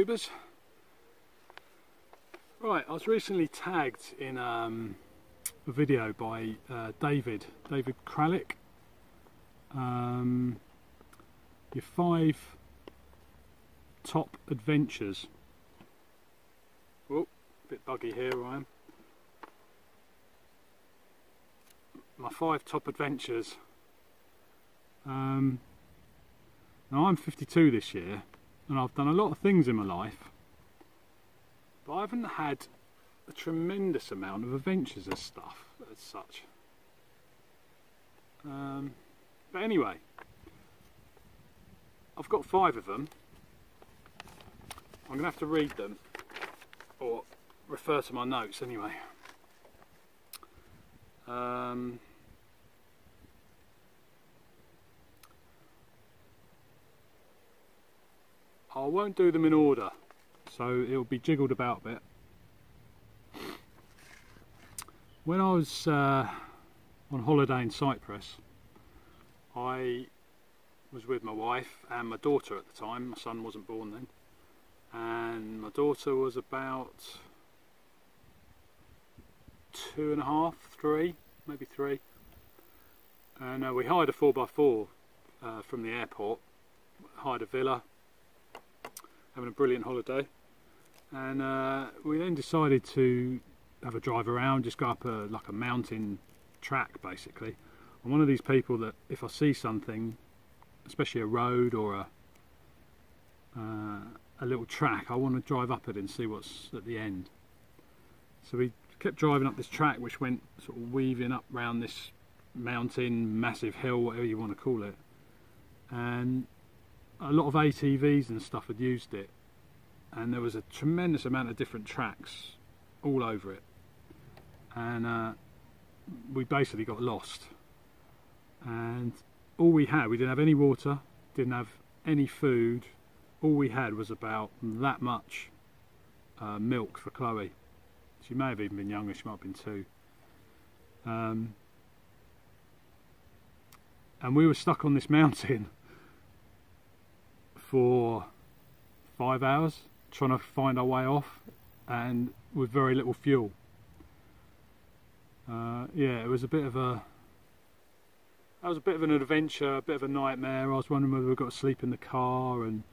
tubers. Right, I was recently tagged in a video by David Kralik. Your 5 top adventures. Oh, a bit buggy here where I am. My 5 top adventures. Now I'm 52 this year, and I've done a lot of things in my life, but I haven't had a tremendous amount of adventures as such. But anyway, I've got 5 of them. I'm going to have to read them, or refer to my notes anyway. I won't do them in order, so it'll be jiggled about a bit. When I was on holiday in Cyprus, I was with my wife and my daughter at the time. My son wasn't born then, and my daughter was about 2.5, 3, maybe 3. And we hired a 4x4 from the airport, hired a villa, having a brilliant holiday, and we then decided to have a drive around, just go up like a mountain track basically. I'm one of these people that if I see something, especially a road or a little track, I want to drive up it and see what's at the end. So we kept driving up this track which went sort of weaving up round this mountain, massive hill, whatever you want to call it, and a lot of ATVs and stuff had used it, and there was a tremendous amount of different tracks all over it, and we basically got lost. And all we didn't have any water, didn't have any food. All we had was about that much milk for Chloe. She may have even been younger, she might have been 2. And we were stuck on this mountain for 5 hours trying to find our way off, and with very little fuel. Yeah, it was a bit of an adventure, a bit of a nightmare. I was wondering whether we got to sleep in the car, and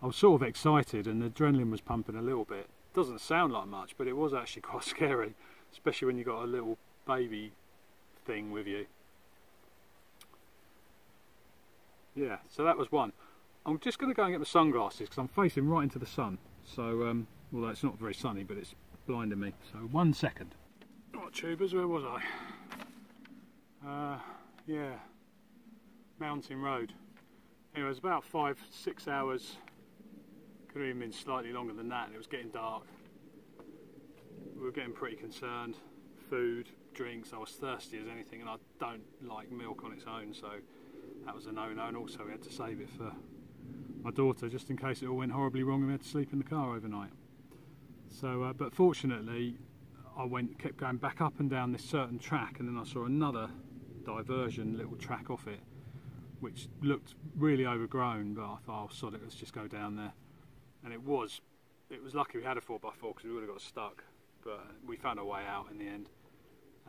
I was sort of excited, and the adrenaline was pumping a little bit. Doesn't sound like much, but it was actually quite scary, especially when you got a little baby thing with you. Yeah, so that was one. I'm just going to go and get my sunglasses because I'm facing right into the sun. So, although it's not very sunny, but it's blinding me. So 1 second. Right, tubers, where was I? Yeah, mountain road. Anyway, it was about 5-6 hours. Could have even been slightly longer than that, and it was getting dark. We were getting pretty concerned. Food, drinks, I was thirsty as anything, and I don't like milk on its own, so that was a no-no. And also we had to save it for my daughter, just in case it all went horribly wrong and we had to sleep in the car overnight. So, but fortunately, I kept going back up and down this certain track, and then I saw another diversion, little track off it, which looked really overgrown. But I thought, oh sod it, let's just go down there. And it was lucky we had a 4x4 because we would have got stuck. But we found our way out in the end,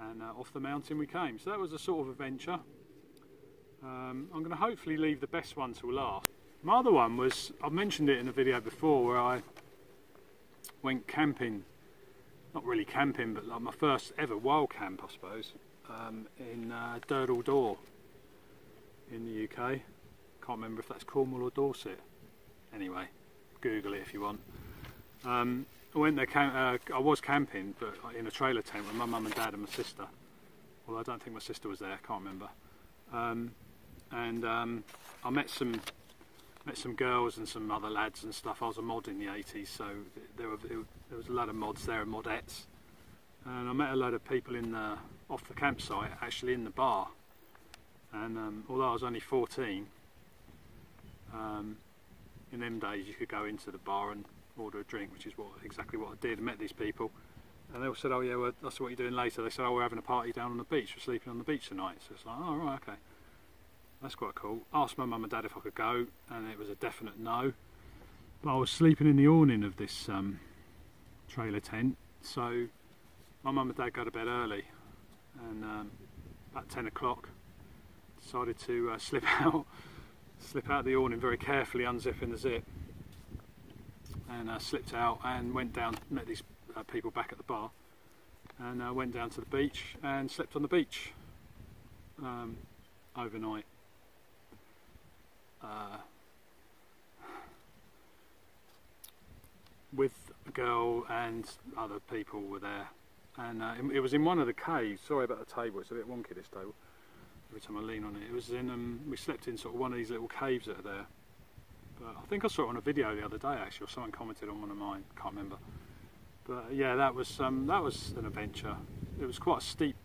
and off the mountain we came. So that was a sort of adventure. I'm going to hopefully leave the best one till last. My other one was, I've mentioned it in a video before, where I went camping, not really camping, but like my first ever wild camp I suppose, in Durdle Door in the UK. Can't remember if that's Cornwall or Dorset. Anyway, Google it if you want. I went there, I was camping, but in a trailer tent with my mum and dad and my sister. Although I don't think my sister was there, I can't remember. I met some girls and some other lads and stuff. I was a mod in the 80s, so there was a lot of mods there and modettes. And I met a load of people off the campsite, actually in the bar. And although I was only 14, in them days you could go into the bar and order a drink, which is exactly what I did. I met these people, and they all said, oh yeah, well, that's what you're doing later. They said, oh, we're having a party down on the beach, we're sleeping on the beach tonight. So it's like, oh right, okay, that's quite cool. Asked my mum and dad if I could go, and it was a definite no. But I was sleeping in the awning of this trailer tent, so my mum and dad go to bed early, and about 10 o'clock decided to slip out the awning very carefully, unzipping the zip, and slipped out and went down, met these people back at the bar, and went down to the beach and slept on the beach overnight. With a girl and other people were there, and it was in one of the caves. Sorry about the table, it's a bit wonky, this table, every time I lean on it. It was in, we slept in sort of one of these little caves that are there. But I think I saw it on a video the other day actually, or someone commented on one of mine, can't remember. But yeah, that was an adventure. It was quite a steep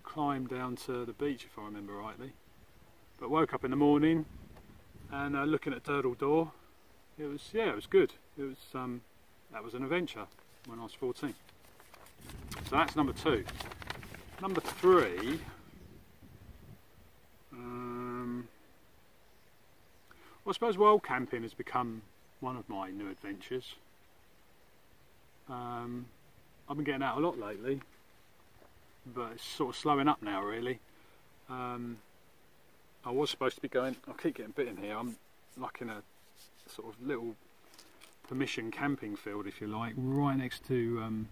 climb down to the beach, if I remember rightly. But woke up in the morning and looking at Durdle Door, it was good. It was that was an adventure when I was 14. So that's number 2. Number 3. Well, I suppose wild camping has become one of my new adventures. I've been getting out a lot lately, but it's sort of slowing up now really. I was supposed to be going, I keep getting bitten here, I'm like in a sort of little permission camping field, if you like, right next to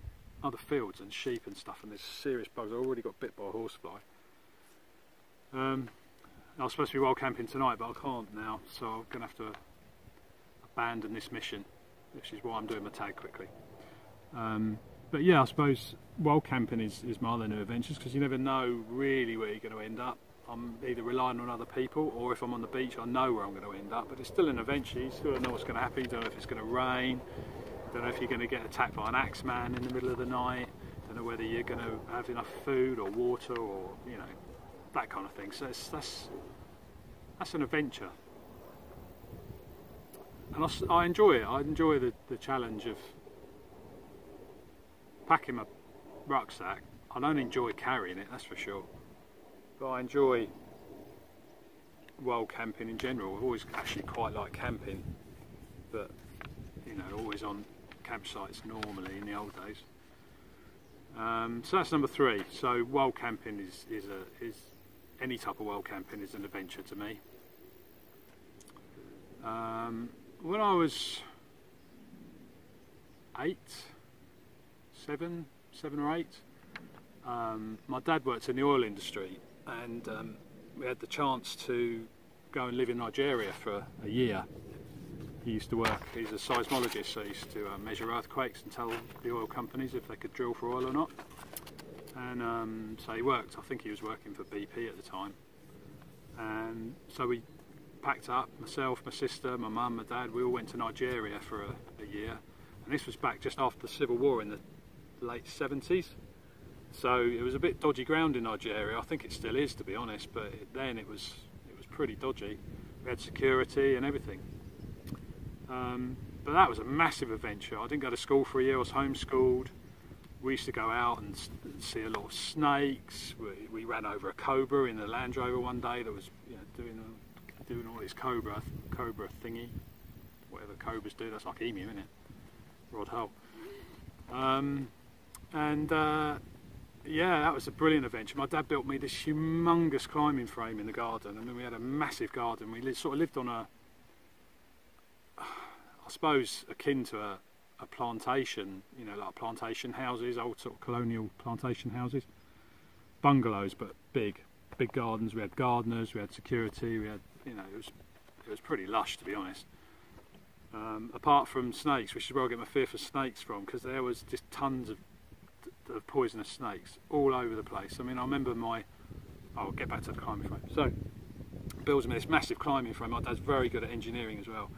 other fields and sheep and stuff, and there's serious bugs. I already got bit by a horsefly. I was supposed to be wild camping tonight, but I can't now, so I'm going to have to abandon this mission, which is why I'm doing my tag quickly. But yeah, I suppose wild camping is my other new adventures, because you never know really where you're going to end up. I'm either relying on other people, or if I'm on the beach I know where I'm going to end up, but it's still an adventure. You still don't know what's going to happen. You don't know if it's going to rain, you don't know if you're going to get attacked by an axeman in the middle of the night, you don't know whether you're going to have enough food or water, or you know, that kind of thing. So that's an adventure, and I enjoy it. I enjoy the challenge of packing my rucksack. I don't enjoy carrying it, that's for sure, but I enjoy wild camping in general. I've always actually quite liked camping, but you know, always on campsites normally in the old days. So that's number 3. So wild camping is any type of wild camping is an adventure to me. When I was 7 or 8, my dad worked in the oil industry, and we had the chance to go and live in Nigeria for a year. He used to work, he's a seismologist, so he used to measure earthquakes and tell the oil companies if they could drill for oil or not. And so he worked, I think he was working for BP at the time. And so we packed up, myself, my sister, my mum, my dad, we all went to Nigeria for a year. And this was back just after the Civil War in the late 70s. So it was a bit dodgy ground in Nigeria. I think it still is, to be honest, but then it was pretty dodgy. We had security and everything. But that was a massive adventure. I didn't go to school for a year, I was homeschooled. We used to go out and see a lot of snakes. We ran over a cobra in the Land Rover one day that was, you know, doing all this cobra thingy, whatever cobras do. That's like emu, isn't it? Rod Hull. Yeah, that was a brilliant adventure. My dad built me this humongous climbing frame in the garden. I mean, we had a massive garden. We sort of lived on I suppose akin to a plantation, you know, like plantation houses, old sort of colonial plantation houses, bungalows, but big gardens. We had gardeners, we had security, we had, you know, it was pretty lush, to be honest. Apart from snakes, which is where I get my fear for snakes from, because there was just tons of poisonous snakes all over the place. I mean, I remember I'll get back to the climbing frame. So, builds me this massive climbing frame. My dad's very good at engineering as well,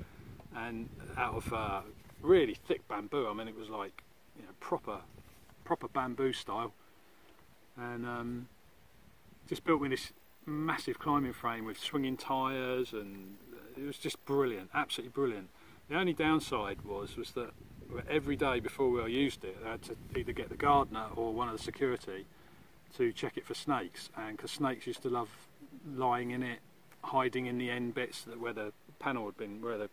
and out of really thick bamboo. I mean, it was like, you know, proper bamboo style, and just built me this massive climbing frame with swinging tyres, and it was just brilliant, absolutely brilliant. The only downside was that every day before we used it, I had to either get the gardener or one of the security to check it for snakes, and because snakes used to love lying in it, hiding in the end bits where the panel had been, where the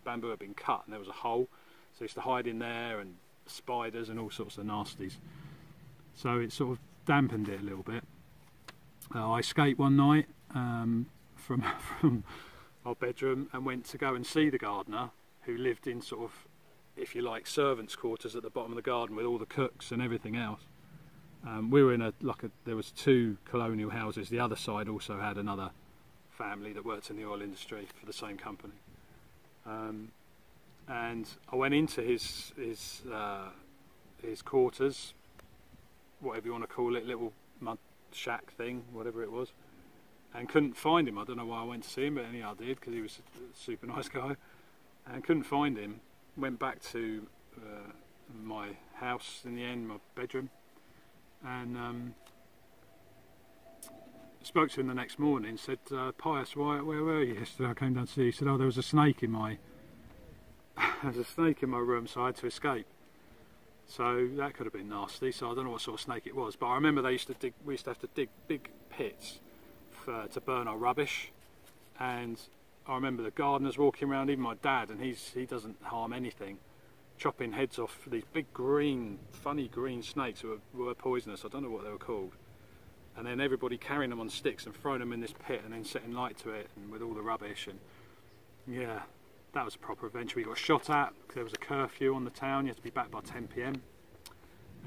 bamboo had been cut and there was a hole, so I used to hide in there, and spiders and all sorts of nasties. So it sort of dampened it a little bit. I escaped one night from our bedroom and went to go and see the gardener, who lived in sort of, if you like, servants' quarters at the bottom of the garden with all the cooks and everything else. We were in there was 2 colonial houses. The other side also had another family that worked in the oil industry for the same company. And I went into his quarters, whatever you want to call it, little mud shack thing, whatever it was, and couldn't find him. I don't know why I went to see him, but anyhow I did, because he was a super nice guy, and couldn't find him. Went back to my house in the end, my bedroom, and spoke to him the next morning. Said, Pius, where were you yesterday? I came down to see you. He said, oh, there was a snake in my room, so I had to escape. So that could have been nasty. So I don't know what sort of snake it was, but I remember we used to have to dig big pits to burn our rubbish, and I remember the gardeners walking around, even my dad, and he doesn't harm anything, chopping heads off these big funny green snakes who were poisonous. I don't know what they were called. And then everybody carrying them on sticks and throwing them in this pit and then setting light to it, and with all the rubbish. And yeah, that was a proper adventure. We got shot at because there was a curfew on the town. You had to be back by 10 PM.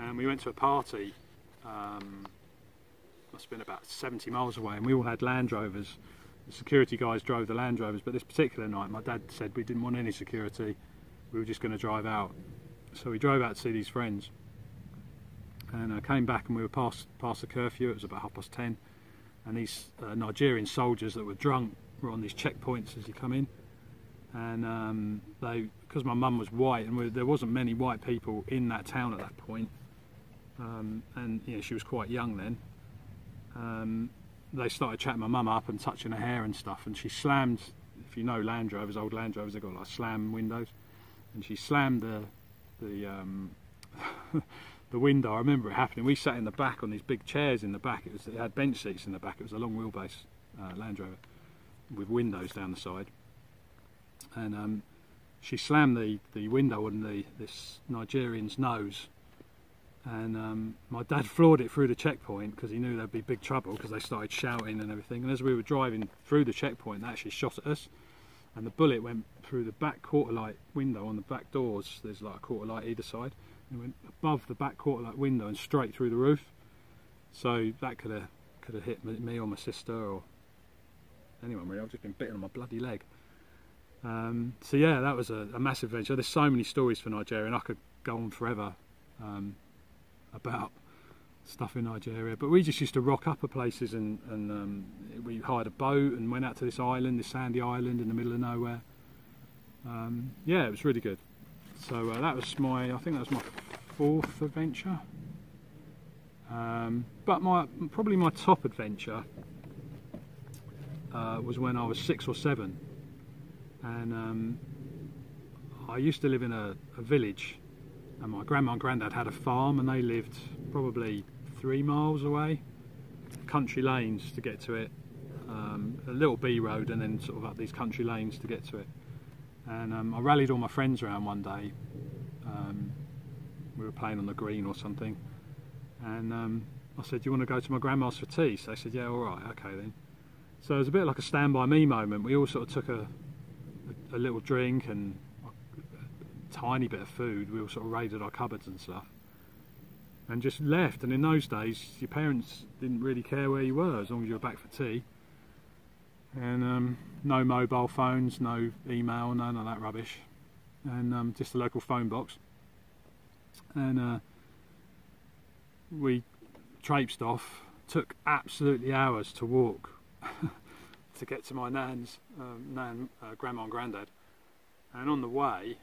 And we went to a party, must have been about 70 miles away, and we all had Land Rovers. The security guys drove the Land Rovers, but this particular night my dad said we didn't want any security, we were just going to drive out. So we drove out to see these friends, and I came back and we were past the curfew. It was about 10:30, and these Nigerian soldiers that were drunk were on these checkpoints as you come in, and because my mum was white and there wasn't many white people in that town at that point, and you know, she was quite young then, they started chatting my mum up and touching her hair and stuff, and she slammed, if you know Land Rovers, old Land Rovers, they've got like slam windows, and she slammed the the window. I remember it happening. We sat in the back on these big chairs in the back. It had bench seats in the back. It was a long wheelbase Land Rover with windows down the side, and she slammed the window on this Nigerian's nose, and my dad floored it through the checkpoint because he knew there'd be big trouble, because they started shouting and everything. And as we were driving through the checkpoint, they actually shot at us, and the bullet went through the back quarter light window on the back doors. There's like a quarter light either side, and it went above the back quarter light window and straight through the roof. So that could have hit me or my sister or anyone really. I've just been bitten on my bloody leg. So yeah, that was a massive adventure. There's so many stories for Nigeria, and I could go on forever about stuff in Nigeria, but we just used to rock up at places, and we hired a boat and went out to this island, this sandy island in the middle of nowhere. Yeah, it was really good. So that was I think that was my 4th adventure. But probably my top adventure was when I was 6 or 7, and I used to live in a village, and my grandma and granddad had a farm, and they lived probably 3 miles away, country lanes to get to it, a little B road, and then sort of up these country lanes to get to it. And I rallied all my friends around one day. We were playing on the green or something, and I said, do you want to go to my grandma's for tea? So they said, yeah, alright, okay then. So it was a bit like a Stand By Me moment. We all sort of took a little drink and a tiny bit of food. We all sort of raided our cupboards and stuff, and just left. And in those days, your parents didn't really care where you were as long as you were back for tea. And no mobile phones, no email, none of that rubbish, and just a local phone box. And we traipsed off. Took absolutely hours to walk to get to my nan's, grandma and granddad. And on the way,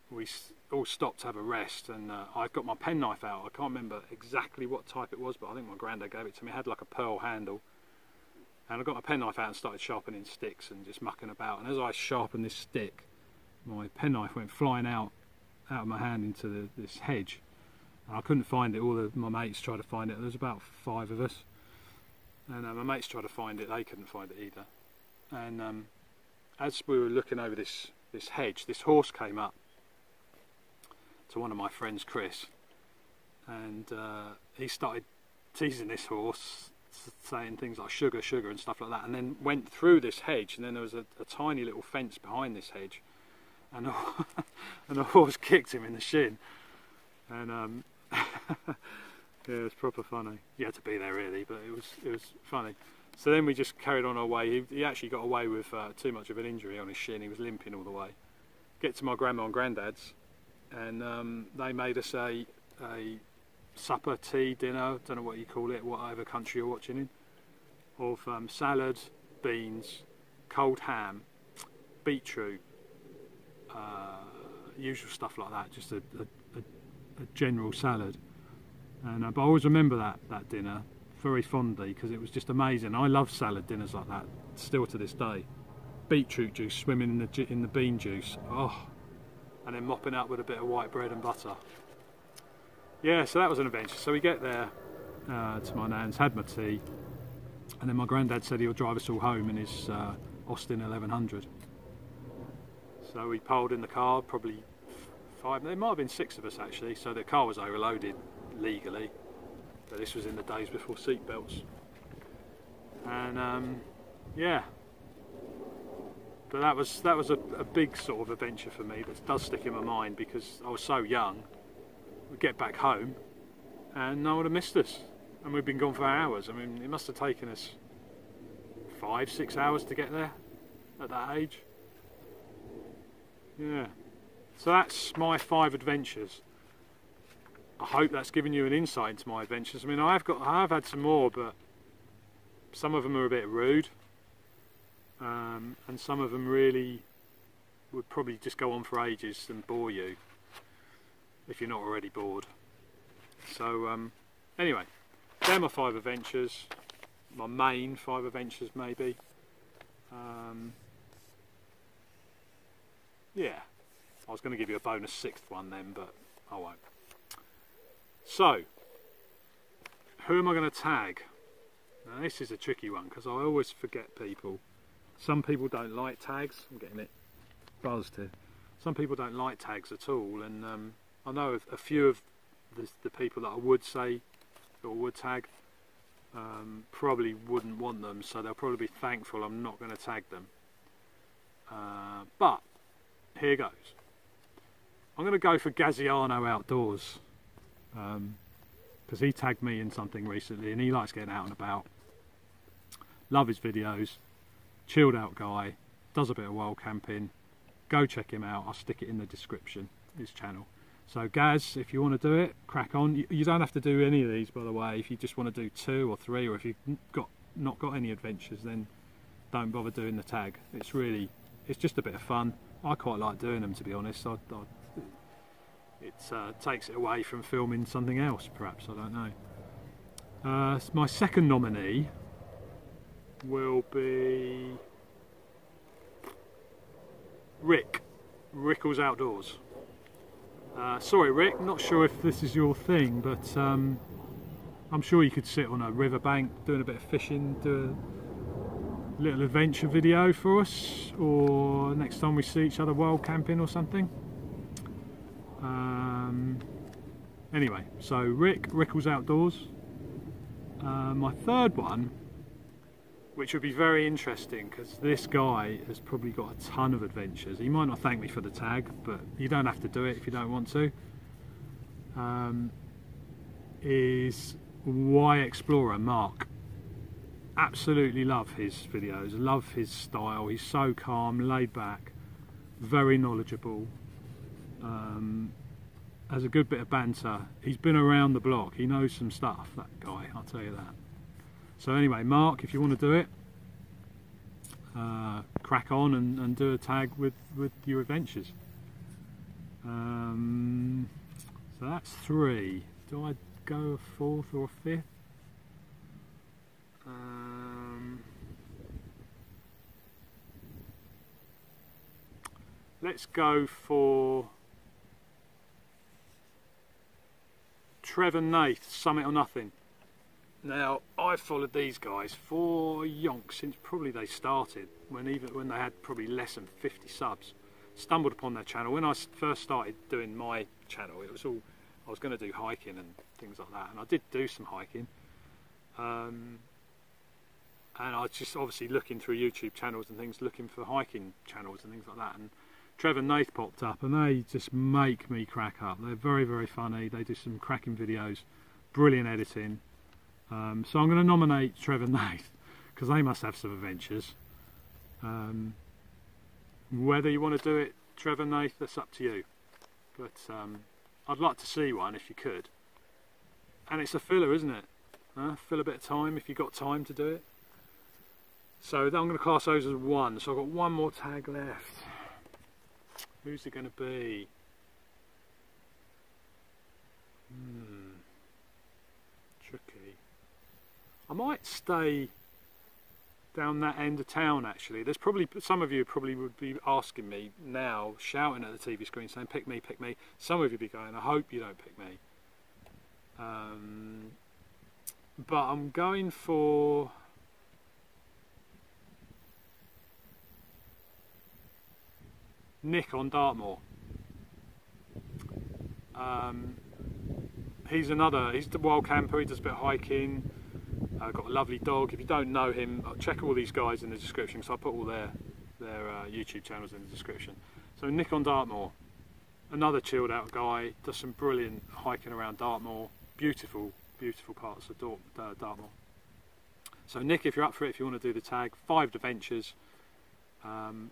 we all stopped to have a rest, and I got my penknife out. I can't remember exactly what type it was, but I think my granddad gave it to me. It had like a pearl handle. And I got my penknife out and started sharpening sticks and just mucking about. And as I sharpened this stick, my penknife went flying out of my hand into this hedge. And I couldn't find it. All of my mates tried to find it. There was about 5 of us. And my mates tried to find it. They couldn't find it either. And as we were looking over this hedge, this horse came up to one of my friends, Chris, and he started teasing this horse, saying things like sugar, sugar and stuff like that, and then went through this hedge, and then there was a tiny little fence behind this hedge, and the horse kicked him in the shin, and yeah, it was proper funny. You had to be there really, but it was funny. So then we just carried on our way. He actually got away with too much of an injury on his shin. He was limping all the way. Get to my grandma and granddad's, and they made us a supper, tea, dinner, don't know what you call it, whatever country you're watching in, of salad, beans, cold ham, beetroot, usual stuff like that, just a general salad. And but I always remember that dinner very fondly because it was just amazing. I love salad dinners like that still to this day. Beetroot juice swimming in the bean juice, oh, and then mopping up with a bit of white bread and butter. Yeah, so that was an adventure. So we get there to my nan's, had my tea, and then my granddad said he'll drive us all home in his Austin 1100. So we piled in the car, probably 5, there might have been 6 of us actually, so the car was overloaded legally, but this was in the days before seat belts. And yeah, but that was a big sort of adventure for me that does stick in my mind because I was so young. We'd get back home and no one had missed us, and we'd been gone for hours. I mean, it must have taken us 5-6 hours to get there at that age. Yeah, so that's my 5 adventures. I hope that's given you an insight into my adventures. I mean, I have had some more, but some of them are a bit rude, and some of them really would probably just go on for ages and bore you if you're not already bored. So anyway, they're my 5 adventures, my main 5 adventures maybe. Yeah, I was going to give you a bonus 6th one then, but I won't. So, who am I going to tag? Now this is a tricky one because I always forget people. Some people don't like tags. I'm getting it buzzed here. Some people don't like tags at all, and I know a few of the people that I would say or would tag probably wouldn't want them, so they'll probably be thankful I'm not going to tag them. But here goes. I'm going to go for Gaziano Outdoors. Because he tagged me in something recently and he likes getting out and about. Love his videos, chilled out guy, does a bit of wild camping. Go check him out, I'll stick it in the description, his channel. So Gaz, if you want to do it, crack on. You don't have to do any of these, by the way. If you just want to do 2 or 3, or if you've not got any adventures, then don't bother doing the tag. It's just a bit of fun. I quite like doing them, to be honest. It takes it away from filming something else, perhaps, I don't know. My second nominee will be Rick. Rickles Outdoors. Sorry Rick, not sure if this is your thing, but I'm sure you could sit on a riverbank doing a bit of fishing, do a little adventure video for us, or next time we see each other wild camping or something. Anyway, so Rickles Outdoors. My third one, which would be very interesting because this guy has probably got a ton of adventures. He might not thank me for the tag, but you don't have to do it if you don't want to. Is Y Explorer Mark. Absolutely love his videos, love his style. He's so calm, laid back, very knowledgeable. Has a good bit of banter. He's been around the block. He knows some stuff, that guy, I'll tell you that. So anyway, Mark, if you want to do it, crack on and do a tag with your adventures. So that's 3. Do I go a 4th or a 5th? Let's go for Trevor Nath, Summit or Nothing. Now, I've followed these guys for yonks since probably they started, when they had probably less than 50 subs. Stumbled upon their channel. When I first started doing my channel, it was all, I was going to do hiking and things like that, and I did do some hiking. And I was just obviously looking through YouTube channels and things, looking for hiking channels and things like that, and Trevor and Nath popped up, and they just make me crack up. They're very, very funny. They do some cracking videos, brilliant editing. So I'm going to nominate Trevor and Nath, because they must have some adventures. Whether you want to do it, Trevor and Nath, that's up to you. But I'd like to see one if you could. And it's a filler, isn't it? Fill a bit of time if you've got time to do it. So I'm going to class those as one. So I've got one more tag left. Who's it going to be? Tricky. I might stay down that end of town actually. There's probably, some of you probably would be asking me now, shouting at the TV screen saying pick me, pick me. Some of you would be going, I hope you don't pick me. But I'm going for Nick on Dartmoor. He's the wild camper, he does a bit of hiking, got a lovely dog. If you don't know him, check all these guys in the description, because I put all their YouTube channels in the description. So Nick on Dartmoor, another chilled out guy, does some brilliant hiking around Dartmoor, beautiful, beautiful parts of Dartmoor. So Nick, if you're up for it, if you want to do the tag, 5 adventures.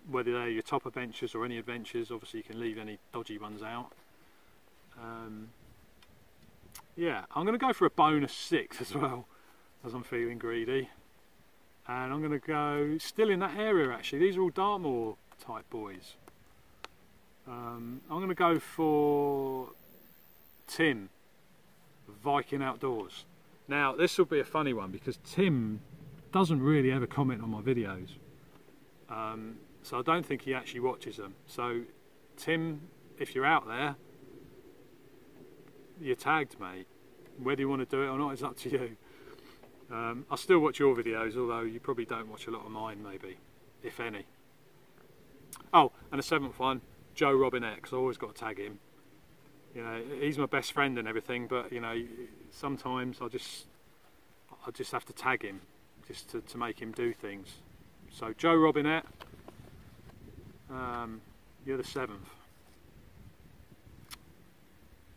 Whether they're your top adventures or any adventures, obviously you can leave any dodgy ones out. Yeah, I'm going to go for a bonus 6 as well, as I'm feeling greedy. And I'm going to go, still in that area actually, these are all Dartmoor type boys. I'm going to go for Tim, Viking Outdoors. Now this will be a funny one because Tim doesn't really ever comment on my videos. So I don't think he actually watches them. So Tim, if you're out there, you're tagged, mate. Whether you want to do it or not is up to you. I still watch your videos, although you probably don't watch a lot of mine, maybe, if any. Oh, and the 7th one, Joe Robinette, because I always got to tag him. You know, he's my best friend and everything, but you know, sometimes I just have to tag him just to make him do things. So Joe Robinette, you're the 7th.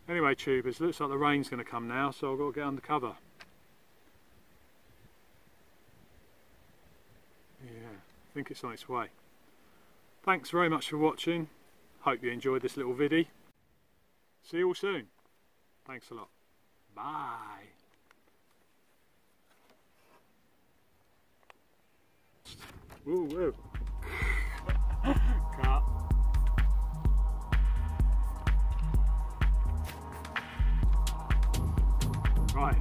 Anyway, tubers, looks like the rain's going to come now, so I've got to get under cover. Yeah, I think it's on its way. Thanks very much for watching. Hope you enjoyed this little viddy. See you all soon. Thanks a lot. Bye. Woo woo. Cut. Right.